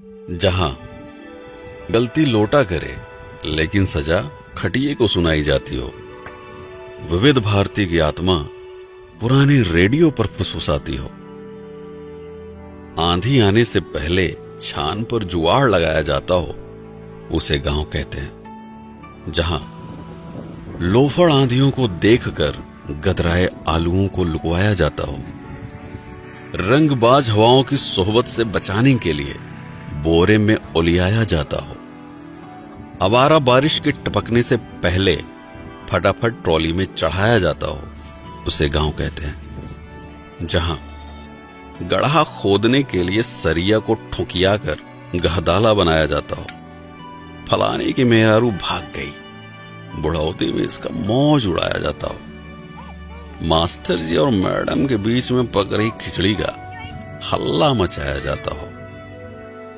जहां गलती लोटा करे लेकिन सजा खटिए को सुनाई जाती हो, विविध भारती की आत्मा पुराने रेडियो पर फुसफुसाती हो, आंधी आने से पहले छान पर जुआड़ लगाया जाता हो, उसे गांव कहते हैं। जहां लोफड़ आंधियों को देखकर गदराए आलुओं को लुकवाया जाता हो, रंगबाज हवाओं की सोहबत से बचाने के लिए बोरे में ओलियाया जाता हो, आवारा बारिश के टपकने से पहले फटाफट ट्रॉली में चढ़ाया जाता हो, उसे गांव कहते हैं। जहां गड्ढा खोदने के लिए सरिया को ठुकिया कर गहदाला बनाया जाता हो, फलाने की मेहरारू भाग गई, बुढ़ौती में इसका मौज उड़ाया जाता हो, मास्टर जी और मैडम के बीच में पक रही खिचड़ी का हल्ला मचाया जाता हो,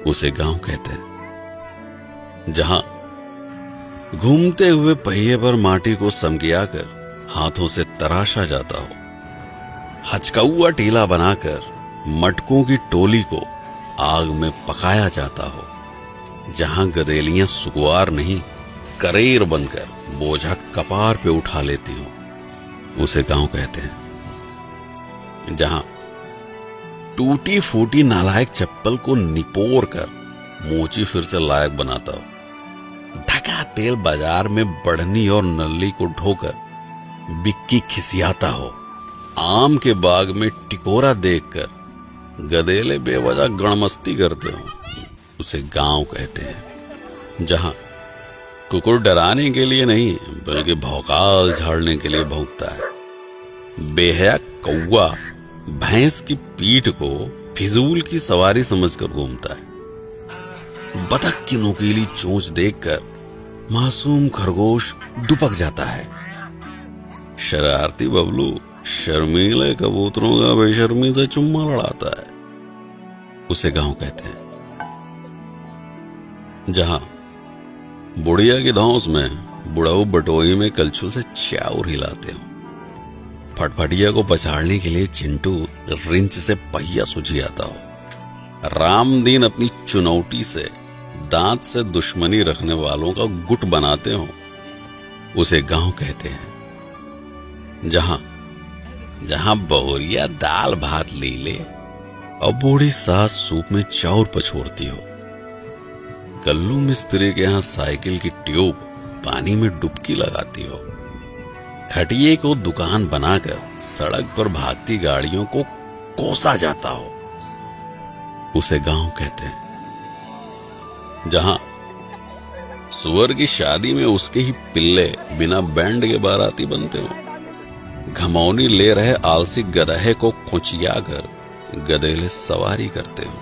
उसे गांव कहते हैं। जहां घूमते हुए पहिए पर माटी को समगिया कर हाथों से तराशा जाता हो, हचकौआ टीला बनाकर मटकों की टोली को आग में पकाया जाता हो, जहां गदेलियां सुकुआर नहीं करेर बनकर बोझा कपार पे उठा लेती हो, उसे गांव कहते हैं। जहां टूटी फूटी नालायक चप्पल को निपोर कर मोची फिर से लायक बनाता हो, धका तेल बाजार में बढ़नी और नल्ली को ढोकर बिक्की खिसियाता हो, आम के बाग में टिकोरा देखकर गदेले बेवजह गणमस्ती करते हो, उसे गांव कहते हैं। जहां कुकुर डराने के लिए नहीं बल्कि भौकाल झाड़ने के लिए भौंकता है, बेहया कौवा भैंस की पीठ को फिजूल की सवारी समझकर घूमता है, बतख की नुकीली चोंच देखकर मासूम खरगोश दुपक जाता है, शरारती बबलू शर्मीले कबूतरों का बेशर्मी से चुम्मा लड़ाता है, उसे गांव कहते हैं। जहां बुढ़िया की धौंस में बुढ़ाऊ बटोई में कलछुल से चाउर हिलाते हो, फटफटिया को पछाड़ने के लिए चिंटू रिंच से पहिया सुझियाता हो, रामदीन अपनी चुनौती से दांत से दुश्मनी रखने वालों का गुट बनाते हो, उसे गांव कहते हैं। जहां बहुरिया दाल भात ली ले और बूढ़ी सास सूप में चाउर पछोड़ती हो, कल्लू मिस्त्री के यहां साइकिल की ट्यूब पानी में डुबकी लगाती हो, खटिए को दुकान बनाकर सड़क पर भागती गाड़ियों को कोसा जाता हो, उसे गांव कहते हैं। जहां सुअर की शादी में उसके ही पिल्ले बिना बैंड के बाराती बनते हो, घमौनी ले रहे आलसी गधे को खुचिया कर गधेले सवारी करते हो,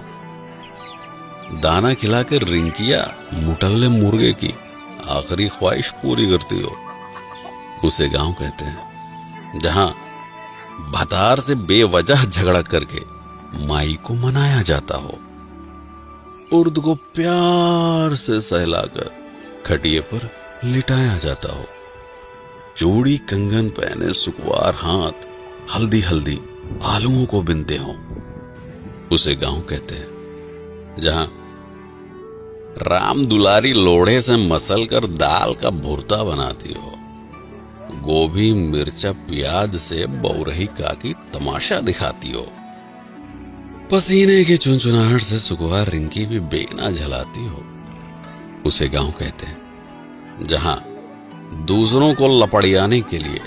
दाना खिलाकर रिंकिया मुटल्ले मुर्गे की आखिरी ख्वाहिश पूरी करती हो, उसे गांव कहते हैं। जहां भतार से बेवजह झगड़ा करके माई को मनाया जाता हो, उर्द को प्यार से सहलाकर खटिए पर लिटाया जाता हो, चूड़ी कंगन पहने सुकुवार हाथ हल्दी हल्दी आलुओं को बिनते हो, उसे गांव कहते हैं। जहां राम दुलारी लोढ़े से मसल कर दाल का भुर्ता बनाती हो, गोभी मिर्चा प्याज से बौरही काकी तमाशा दिखाती हो, पसीने की चुनचुनाहट से सुकुवार रिंकी भी बेना झलाती हो, उसे गांव कहते हैं। जहां दूसरों को लपड़ियाने के लिए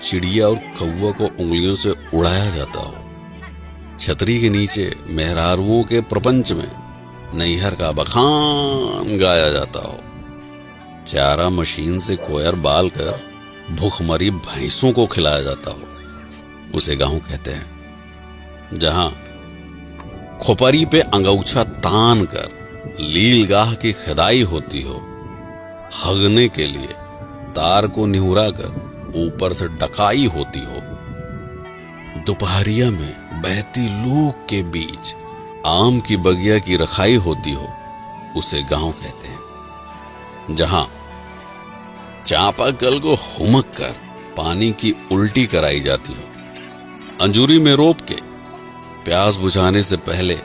चिड़िया और कौवा को उंगलियों से उड़ाया जाता हो, छतरी के नीचे मेहरारुओं के प्रपंच में नैहर का बखान गाया जाता हो, चारा मशीन से कोयर बाल कर भूखमरी भैंसों को खिलाया जाता हो, उसे गांव कहते हैं। जहां खोपरी पे अंगौछा तान कर लीलगाह की खिदाई होती हो, हगने के लिए तार को निहुरा कर ऊपर से डकाई होती हो, दोपहरिया में बहती लूक के बीच आम की बगिया की रखाई होती हो, उसे गांव कहते हैं। जहां चापाकल को हुमक कर पानी की उल्टी कराई जाती हो, अंजूरी में रोप के प्यास बुझाने से पहले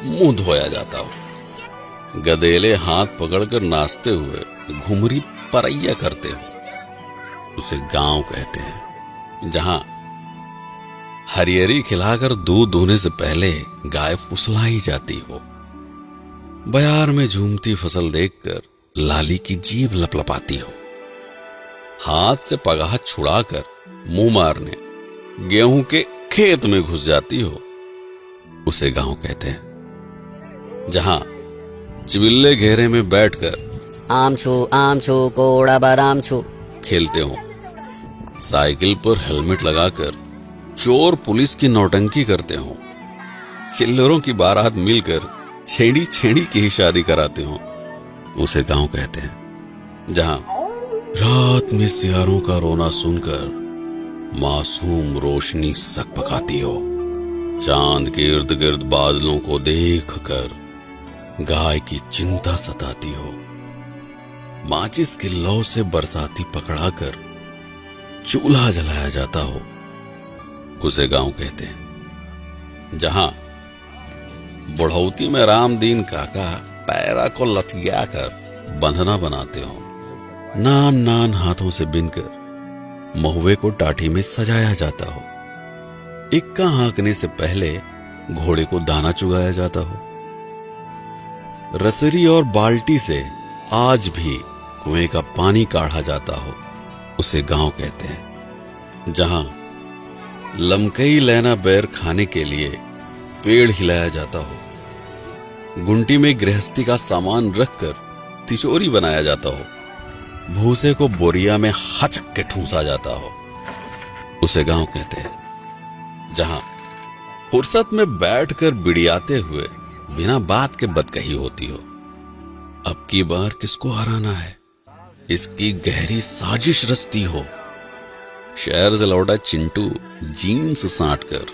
मुंह धोया जाता हो, गधेले हाथ पकड़कर नाचते हुए घुमरी परैया करते हो, उसे गांव कहते हैं। जहां हरियरी खिलाकर दूध दूहने से पहले गाय फुसलाई जाती हो, बयार में झूमती फसल देखकर लाली की जीभ लपलपाती हो, हाथ से पगाह छुड़ाकर मुंह मारने गेहूं के खेत में घुस जाती हो, उसे गांव कहते हैं। जहां चिबिल्ले घेरे में बैठकर आम छू कोड़ा बादाम छू खेलते हो, साइकिल पर हेलमेट लगाकर चोर पुलिस की नौटंकी करते हो, चिल्लरों की बारात मिलकर छेड़ी छेड़ी की ही शादी कराते हो, उसे गांव कहते हैं। जहां रात में सियारों का रोना सुनकर मासूम रोशनी सक पकाती हो, चांद के इर्द गिर्द बादलों को देखकर गाय की चिंता सताती हो, माचिस की लौ से बरसाती पकड़ाकर चूल्हा जलाया जाता हो, उसे गांव कहते हैं। जहां बुढ़ौती में रामदीन काका पैरा को लथिया कर बंधना बनाते हो, नान नान हाथों से बिनकर महुए को टाटी में सजाया जाता हो, इक्का हाँकने से पहले घोड़े को दाना चुगाया जाता हो, रसरी और बाल्टी से आज भी कुएं का पानी काढ़ा जाता हो, उसे गांव कहते हैं। जहां लमकई लैना बैर खाने के लिए पेड़ हिलाया जाता हो, गुंटी में गृहस्थी का सामान रखकर तिचोरी बनाया जाता हो, भूसे को बोरिया में हचक के ठूंसा जाता हो, उसे गांव कहते हैं। जहां फुर्सत में बैठकर बिड़ियाते हुए बिना बात के बदकही होती हो, अब की बार किसको हराना है, इसकी गहरी साजिश रचती हो, शहर से लौटा चिंटू जीन्स साट कर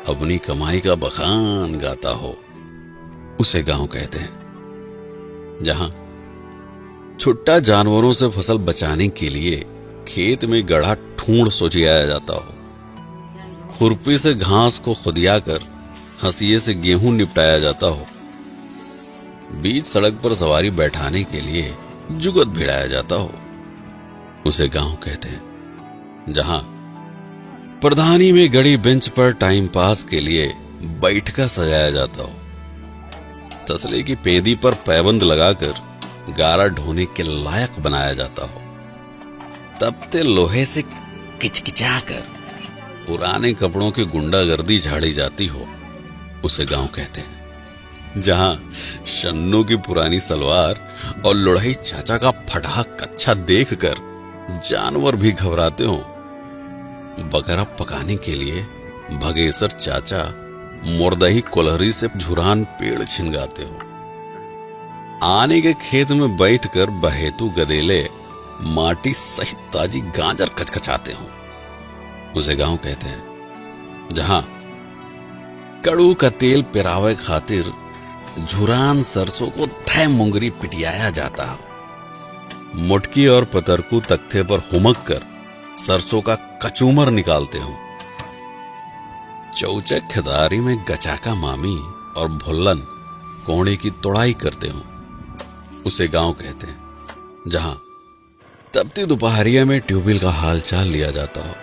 अपनी कमाई का बखान गाता हो, उसे गांव कहते हैं। जहां छुट्टा जानवरों से फसल बचाने के लिए खेत में गढ़ा ठूंड सोचियाया जाता हो, खुरपी से घास को खुदिया कर हंसिये से गेहूं निपटाया जाता हो, बीच सड़क पर सवारी बैठाने के लिए जुगत भिड़ाया जाता हो, उसे गांव कहते हैं। जहां प्रधानी में गड़ी बेंच पर टाइम पास के लिए बैठका सजाया जाता हो, तसले की पेंदी पर पैबंद लगाकर गारा ढोने के लायक बनाया जाता हो, तपते लोहे से किचकिचाकर पुराने कपड़ों की गुंडागर्दी झाड़ी जाती हो, उसे गांव कहते हैं। जहां शन्नू की पुरानी सलवार और लुढ़ई चाचा का फटा कच्छा देखकर जानवर भी घबराते हो, बकरा पकाने के लिए भगेसर चाचा मुर्दही कोलहरी से झुरान पेड़ छिनगाते हो, आने के खेत में बैठकर बहेतु गदेले माटी सहित ताजी गाजर कचकचाते हो, उसे गांव कहते हैं। जहां कड़ू का तेल पिरावे खातिर झुरान सरसों को थै मुंगरी पिटियाया जाता हो, मुटकी और पतरकू तख्ते पर हुमक कर सरसों का कचूमर निकालते हो, चौचक खिदारी में गचाका मामी और भुल्लन कोड़े की तोड़ाई करते हो, उसे गांव कहते हैं। जहां तपती दोपहरिया में ट्यूबवेल का हालचाल लिया जाता हो,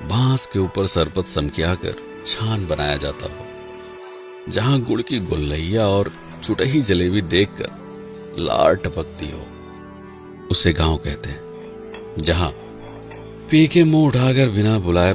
बांस के ऊपर सरपत समकिया कर छान बनाया जाता हो, जहां गुड़ की गुल्लैया और चुटही जलेबी देखकर लार टपकती हो, उसे गांव कहते हैं। जहां पी के मुंह उठाकर बिना बुलाए